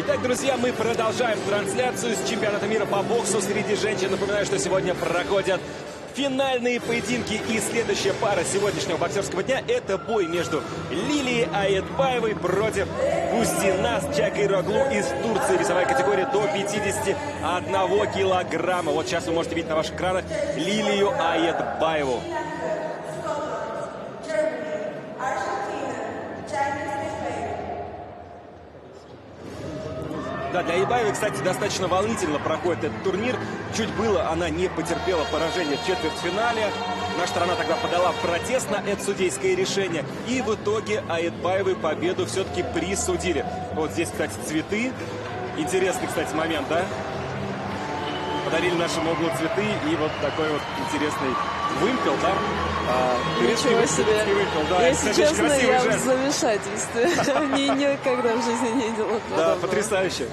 Итак, друзья, мы продолжаем трансляцию с чемпионата мира по боксу среди женщин. Напоминаю, что сегодня проходят финальные поединки. И следующая пара сегодняшнего боксерского дня – это бой между Лилией Аетбаевой против Бусинас Чакыроглу из Турции. Весовая категория до 51 килограмма. Вот сейчас вы можете видеть на ваших экранах Лилию Аетбаеву. Да, для Аетбаевой, кстати, достаточно волнительно проходит этот турнир. Чуть было она не потерпела поражение в четвертьфинале. Наша страна тогда подала протест на это судейское решение. И в итоге Аетбаевой победу все-таки присудили. Вот здесь, кстати, цветы. Интересный, кстати, момент, да? Подарили нашему углу цветы и вот такой вот интересный вымпел, да? Ничего себе. Вымпел, да. Если Кстати, честно, я жест. в замешательстве. Никогда в жизни не видела. Да, потрясающе.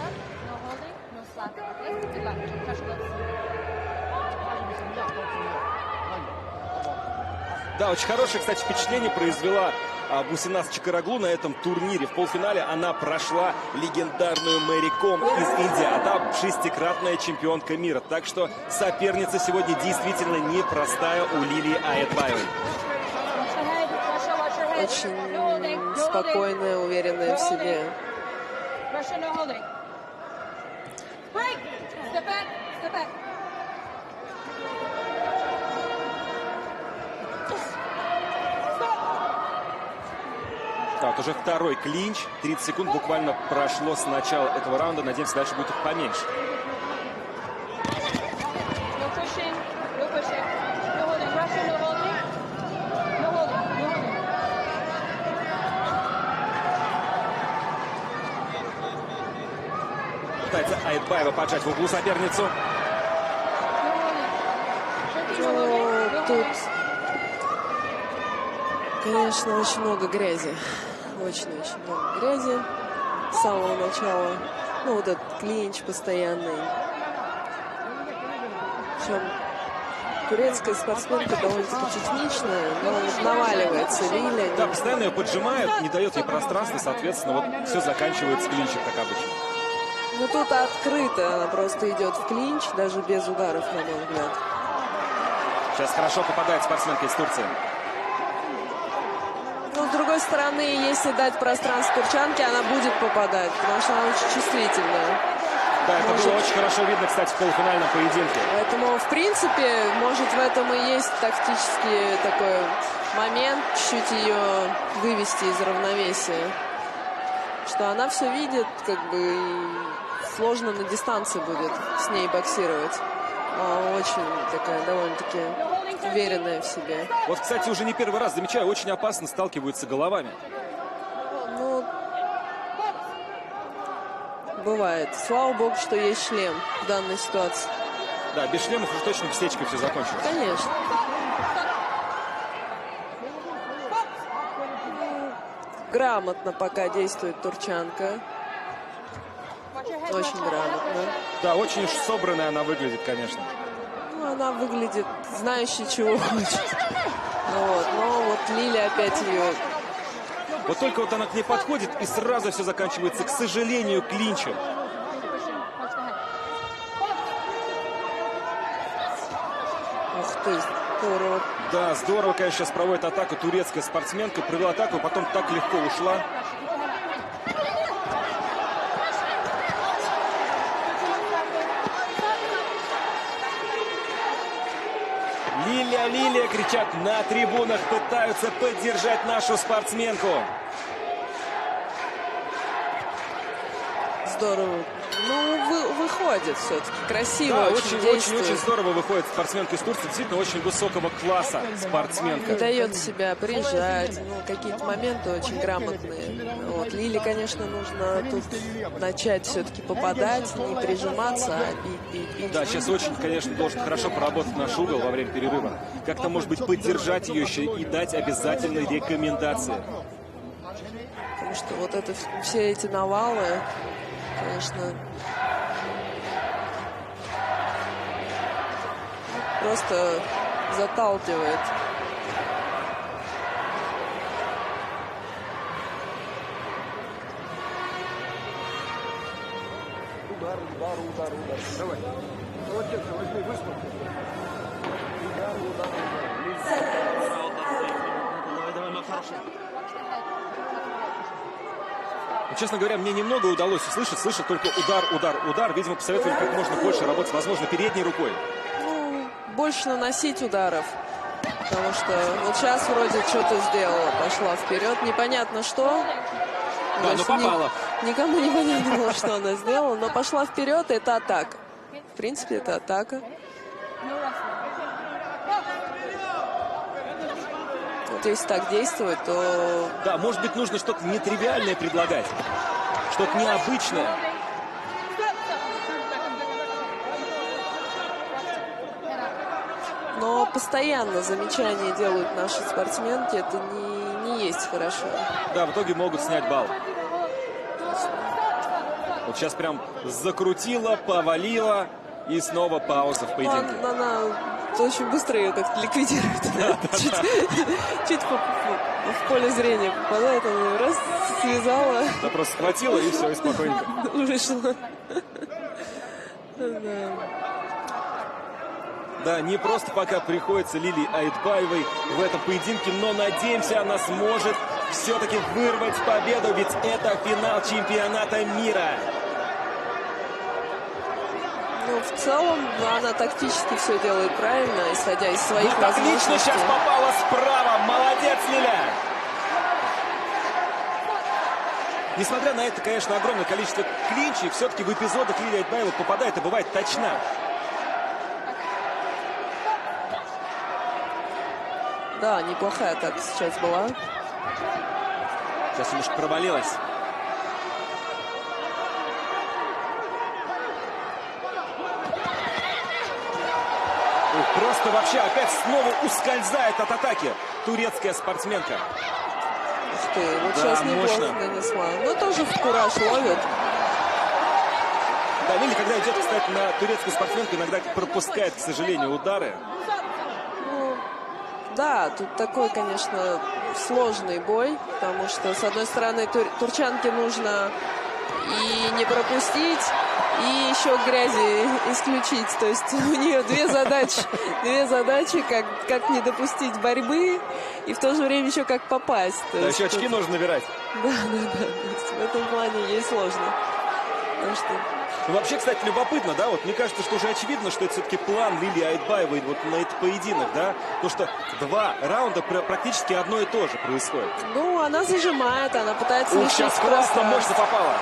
Да, очень хорошее, кстати, впечатление произвела Бусинас Чакыроглу на этом турнире. В полуфинале она прошла легендарную Мэри Ком из Индии, а там шестикратная чемпионка мира. Так что соперница сегодня действительно непростая у Лилии Аетбаевой. Очень спокойная, уверенная в себе. Да, вот уже второй клинч. 30 секунд буквально прошло с начала этого раунда. Надеемся, дальше будет их поменьше. Пытается Аетбаева поджать в углу соперницу. Тут, конечно, очень много грязи. Очень-очень много грязи. С самого начала. Ну, вот этот клинч постоянный. Причем турецкая спортсменка довольно-таки техничная, но наваливается Лилия. Да, постоянно ее поджимают, не дает ей пространства, соответственно, вот все заканчивается клинчем, как обычно. Ну, тут открыто, она просто идет в клинч, даже без ударов, на мой взгляд. Сейчас хорошо попадает спортсменка из Турции. Ну, с другой стороны, если дать пространство турчанке, она будет попадать, потому что она очень чувствительная. Да, это было очень хорошо видно, кстати, в полуфинальном поединке. Поэтому, в принципе, может, в этом и есть тактический такой момент, чуть-чуть ее вывести из равновесия. Что она все видит, как бы, и сложно на дистанции будет с ней боксировать. Очень такая довольно-таки уверенная в себе. Вот, кстати, уже не первый раз, замечаю, очень опасно сталкиваются головами. Ну, бывает. Слава богу, что есть шлем в данной ситуации. Да, без шлемов уже точно кистечкой все закончилось. Конечно. Грамотно пока действует турчанка. Очень грамотно. Да, очень уж собранная она выглядит, конечно. Ну, она выглядит знающей, чего хочет. Вот. Но вот Лиля опять ее... Вот только вот она к ней подходит, и сразу все заканчивается, к сожалению, клинчем. Ух ты, здорово. Да, здорово, конечно, сейчас проводит атаку турецкая спортсменка. Провела атаку, потом так легко ушла. Лилия, Лилия, кричат на трибунах, пытаются поддержать нашу спортсменку. Здорово. Ну, выходит все-таки. Красиво, Да, очень действует. очень здорово выходит спортсменка из Турции. Действительно, очень высокого класса спортсменка. Не дает себя прижать. Ну, какие-то моменты очень грамотные. Вот. Лиле, конечно, нужно тут начать все-таки попадать, не прижиматься, а бить. Да, сейчас очень, конечно, должен хорошо поработать наш угол во время перерыва. Как-то, может быть, поддержать ее еще и дать обязательные рекомендации. Потому что вот это все эти навалы, конечно, просто заталкивает. удар, удар, удар, удар. Давай. Молодец, возьми, высмотри. Удар, удар, удар. Давай, мой хороший. Честно говоря, мне немного удалось услышать. Слышал только удар, удар, удар. Видимо, посоветовали как можно больше работать, возможно, передней рукой. Ну, больше наносить ударов. Потому что вот сейчас вроде что-то сделала. Пошла вперед. Непонятно что. Да, но попала. Никому не понятно было, что она сделала. Но пошла вперед, и это атака. В принципе, это атака. Вот если так действовать, то... Да, может быть, нужно что-то нетривиальное предлагать. Что-то необычное. Но постоянно замечания делают наши спортсменки. Это не есть хорошо. Да, в итоге могут снять балл. Вот сейчас прям закрутила, повалила. И снова пауза в поединке. Она очень быстро ее как-то ликвидирует. Чуть в поле зрения попадает, она ее раз связала. Она просто схватила и все, и спокойненько. Вышла. Да, не просто пока приходится Лилии Айтбаевой в этом поединке, но надеемся, она сможет все-таки вырвать победу, ведь это финал чемпионата мира. Ну, в целом, она тактически все делает правильно, исходя из своих Вот возможностей. отлично сейчас попала справа. Молодец, Лиля. Несмотря на это, конечно, огромное количество клинчей, все-таки в эпизодах Лилия Айтбаева попадает и бывает точна. Да, неплохая атака сейчас была. Сейчас немножко провалилась. Просто вообще опять снова ускользает от атаки турецкая спортсменка. Ух ты, вот Да, сейчас неплохо мощно. нанесла. Но тоже в кураж ловит. Да, Лили, когда идет, кстати, на турецкую спортсменку, иногда пропускает, к сожалению, удары. Ну, да, тут такой, конечно, сложный бой, потому что, с одной стороны, турчанке нужно и не пропустить, и еще грязи исключить. То есть у нее две задачи, как не допустить борьбы, и в то же время еще как попасть. То Да, есть еще очки тут... нужно набирать. Да. То есть в этом плане ей сложно. Потому что... Ну, вообще, кстати, любопытно, да, вот мне кажется, что уже очевидно, что это все-таки план Лилии Айтбаевой вот на этот поединок, да, то, что два раунда практически одно и то же происходит. Ну, она зажимает, она пытается лишить Сейчас классно, пространства. мощно попала.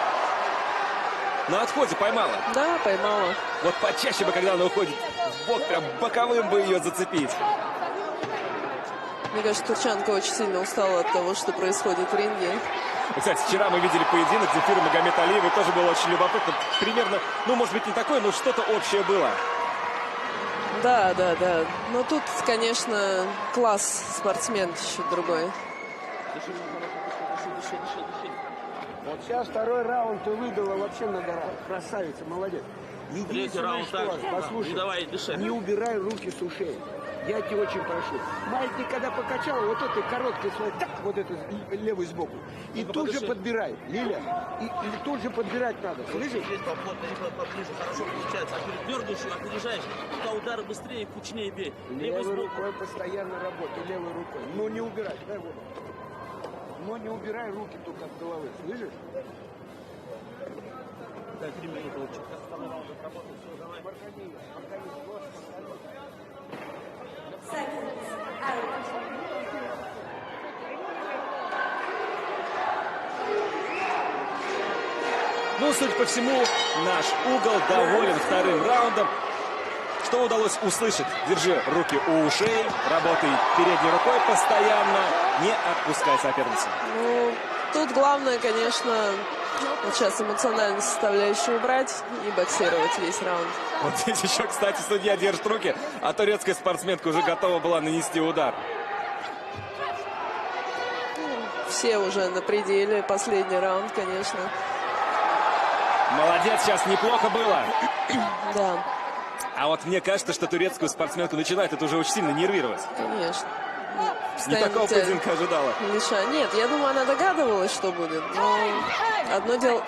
На отходе поймала. Да, поймала. Вот почаще бы, когда она уходит в бок, прям боковым бы ее зацепить. Мне кажется, турчанка очень сильно устала от того, что происходит в ринге. Кстати, вчера мы видели поединок Зефира Магомед-Алиевой, тоже было очень любопытно. Примерно, ну, может быть, не такое, но что-то общее было. Да. Но тут, конечно, класс спортсмен еще другой. Вот сейчас второй раунд ты выдала вообще на гора. Красавица, молодец. Единственное, раунд что, так. послушай, Не давай дышать. не убирай руки с ушей. Я тебя очень прошу. Маятник, когда покачала, вот этой короткой своей, так, вот это левый сбоку. И Ну-ка, тут же подыши. подбирай. Лиля, и тут же подбирать надо. Слышишь? Здесь поплотно, поближе, хорошо получается. А дергаешь, опережаешь, пока удары быстрее и кучнее бей. Либо Левой сбоку. рукой постоянно работай, левой рукой. Но не убирай, дай воду. Но не убирай руки только от головы, слышишь? Да, 3 минуты лучше. Ну, судя по всему, наш угол доволен вторым раундом. Что удалось услышать? Держи руки у ушей, работай передней рукой постоянно, не отпускай соперницу. Ну, тут главное, конечно, вот сейчас эмоциональную составляющую убрать и боксировать весь раунд. Вот здесь еще, кстати, судья держит руки, а турецкая спортсменка уже готова была нанести удар. Все уже на пределе. Последний раунд, конечно. Молодец, сейчас неплохо было. Да, А вот мне кажется, что турецкую спортсменку начинает это уже очень сильно нервировать. конечно. Не Постоянно такого тебя поединка ожидала. лишают. Нет, я думаю, она догадывалась, что будет. Но одно дело...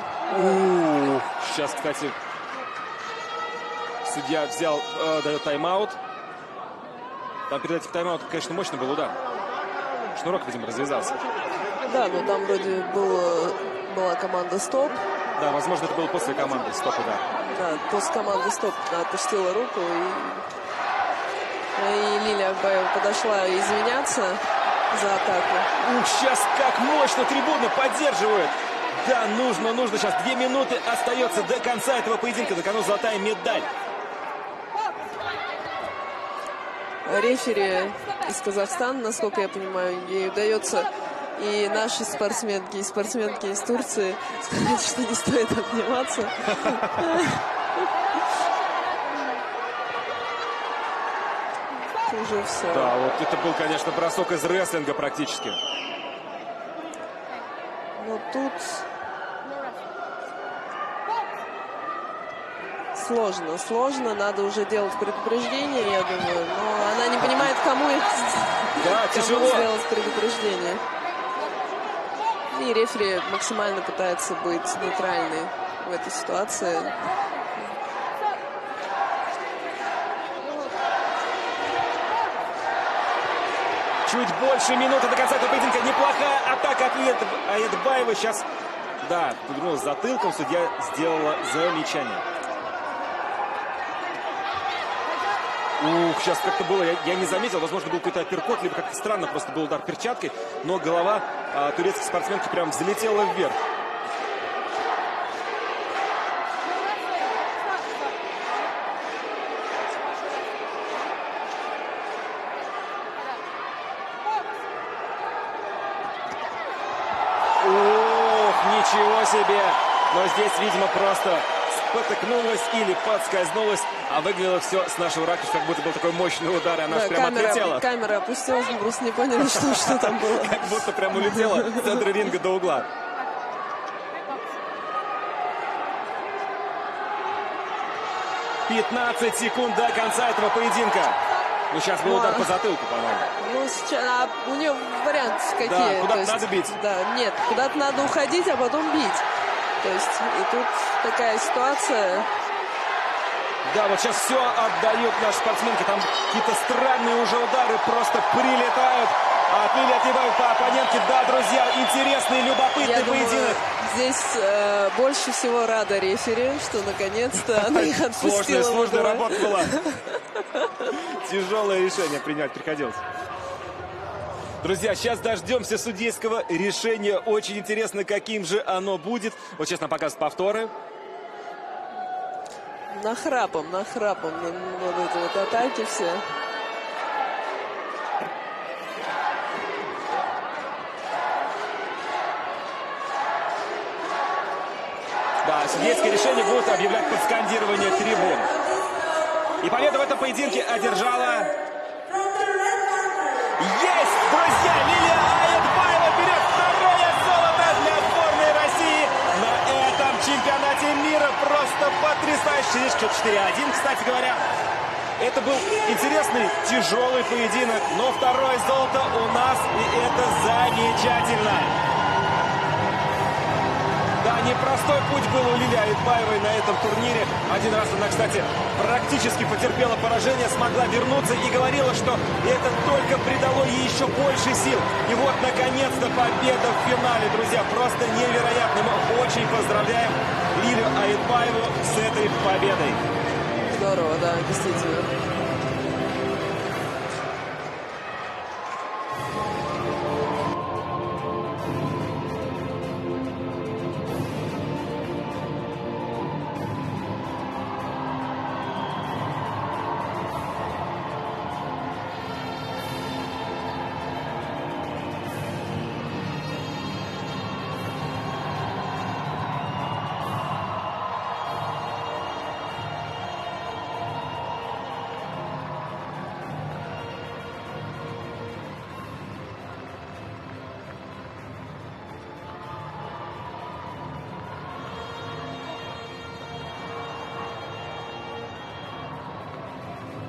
Сейчас, кстати, судья дает тайм-аут. Там перед этим тайм-аутом, конечно, мощный был удар. Шнурок, видимо, развязался. Да, но там вроде была команда «Стоп». Да, возможно, это было после команды «Стоп», удар. Да, после команды «Стоп» она отпустила руку. И Лилия Акбаева подошла извиняться за атаку. Ух, сейчас как мощно трибуны поддерживают. Да, нужно. Сейчас 2 минуты остается до конца этого поединка. На кону золотая медаль. Рефери из Казахстана, насколько я понимаю, ей удается и наши спортсменки, и спортсменки из Турции сказать, что не стоит обниматься. Уже все. Да, вот это был, конечно, бросок из рестлинга практически. Но тут сложно, надо уже делать предупреждение, я думаю, но она не понимает, кому тяжело сделать предупреждение. И рефери максимально пытается быть нейтральной в этой ситуации. Чуть больше минуты до конца этого поединка. Неплохая атака от Аятбаевой. Сейчас, да, повернулась затылком. Судья сделала замечание. Ух, сейчас как-то было, я не заметил. Возможно, был какой-то апперкот, либо как-то странно просто был удар перчаткой. Но голова турецкой спортсменки прям взлетела вверх. Ничего себе! Но здесь, видимо, просто спотыкнулась или подскользнулась, а выглядело все с нашего ракурса, как будто был такой мощный удар, и она же прям отлетела. Камера опустилась, мы просто не поняли, что там было. Как будто прям улетела с центра ринга до угла. «15 секунд до конца этого поединка». Ну, сейчас был удар по затылку, по-моему. Ну, сейчас, у нее варианты какие. Да, куда-то надо бить. Да, нет, куда-то надо уходить, а потом бить. То есть, и тут такая ситуация. Да, вот сейчас все отдает наша спортсменка. Там какие-то странные уже удары просто прилетают. От Лилии Акбаевой по оппонентке. Да, друзья, интересный, любопытный поединок. Здесь больше всего рада рефери, что наконец-то она их отпустила. Сложная работа была. Тяжелое решение принять приходилось. Друзья, сейчас дождемся судейского решения. Очень интересно, каким же оно будет. Вот сейчас нам показывают повторы. Нахрапом вот эти вот атаки все. Да, судейское решение будут объявлять под скандирование трибун. И победу в этом поединке одержала... Есть, друзья! Лилия Аятбаева берет второе золото для сборной России на этом чемпионате мира. Просто потрясающе. Здесь счет 4-1, кстати говоря. Это был интересный, тяжелый поединок, но второе золото у нас, и это замечательно. Да, непростой путь был у Лилии Аятбаевой на этом турнире. Один раз она, кстати, практически потерпела поражение, смогла вернуться и говорила, что это только придало ей еще больше сил. И вот, наконец-то, победа в финале, друзья. Просто невероятно. Мы очень поздравляем Лилию Аятбаеву с этой победой. Здорово, да, действительно.